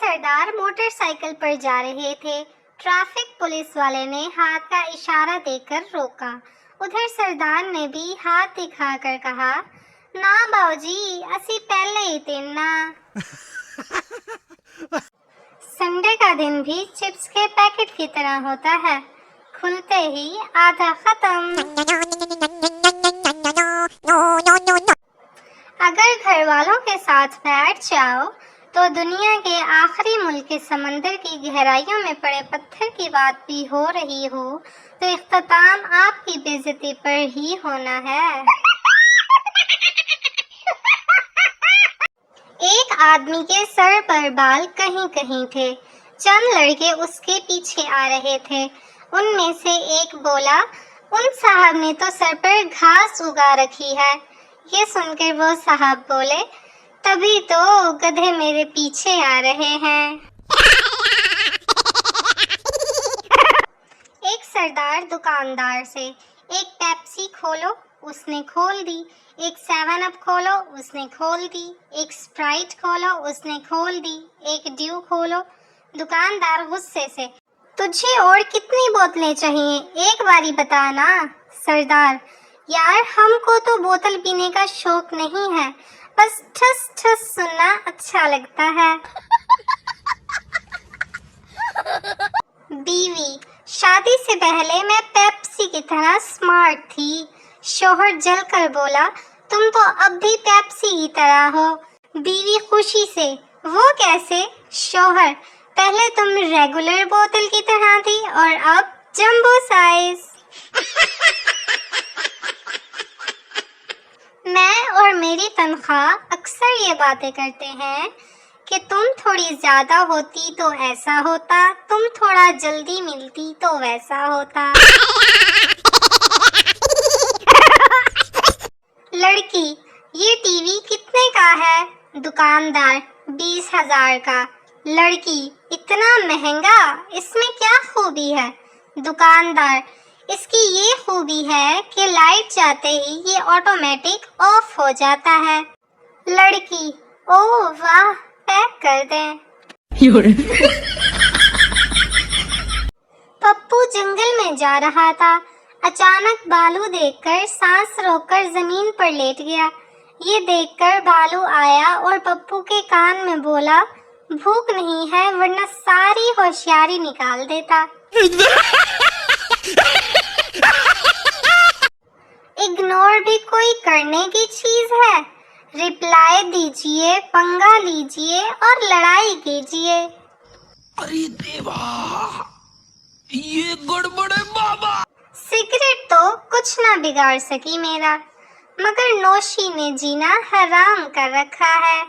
سردار motor cycle پر جا رہے تھے. ٹریفک پولیس والے نے ہاتھ کا اشارہ دے کر روکا. ادھر سردار نے بھی ہاتھ دکھا کر کہا, نا باؤ جی اسی پہلے ہی دن نا. سنڈے کا دن بھی چپس کے پیکٹ کی طرح ہوتا ہے, کھلتے ہی آدھا ختم. اگر گھر والوں کے ساتھ بیٹھ جاؤ تو دنیا کے آخری ملک کے سمندر کی گہرائیوں میں پڑے پتھر کی بات بھی ہو رہی ہو تو اختتام آپ کی بے عزتی پر ہی ہونا ہے. ایک آدمی کے سر پر بال کہیں کہیں تھے. چند لڑکے اس کے پیچھے آ رہے تھے. ان میں سے ایک بولا, ان صاحب نے تو سر پر گھاس اگا رکھی ہے. یہ سن کر وہ صاحب بولے, تبھی تو گدھے میرے پیچھے آ رہے ہیں. ایک سردار دکاندار سے, ایک پیپسی کھولو, اس نے کھول دی. ایک 7 اپ کھولو, اس نے کھول دی. ایک اسپرائٹ کھولو, اس نے کھول دی. ایک ڈیو کھولو. دکاندار غصے سے, تجھے اور کتنی بوتلیں چاہیے, ایک باری بتا نا. سردار, یار ہم کو تو بوتل پینے کا شوق نہیں ہے, بس ٹھس ٹھس سننا اچھا لگتا ہے. بیوی, شادی سے پہلے میں پیپسی کی طرح اسمارٹ تھی. شوہر جل کر بولا, تم تو اب بھی پیپسی کی طرح ہو. بیوی خوشی سے, وہ کیسے؟ شوہر, پہلے تم ریگولر بوتل کی طرح تھی اور اب جمبو سائز. میں اور میری تنخواہ اکثر یہ باتیں کرتے ہیں کہ تم تھوڑی زیادہ ہوتی تو ایسا ہوتا, تم تھوڑا جلدی ملتی تو ویسا ہوتا. لڑکی, یہ ٹی وی کتنے کا ہے؟ دکاندار, 20,000 کا. لڑکی, اتنا مہنگا, اس میں کیا خوبی ہے؟ دکاندار, اس کی یہ خوبی ہے کہ لائٹ جاتے ہی یہ آٹومیٹک آف ہو جاتا ہے. لڑکی, او واہ, پیک کر دیں. پپو جنگل میں جا رہا تھا. اچانک بھالو دیکھ کر سانس روک کر زمین پر لیٹ گیا. یہ دیکھ کر بھالو آیا اور پپو کے کان میں بولا, بھوک نہیں ہے ورنہ ساری ہوشیاری نکال دیتا. اگنور بھی کوئی کرنے کی چیز ہے. ریپلائی دیجئے, پنگا لیجئے اور لڑائی کیجئے. ارے دیوا, یہ گڑبڑ ہے بابا. سگریٹ تو کچھ نہ بگاڑ سکی میرا, مگر نوشی نے جینا حرام کر رکھا ہے.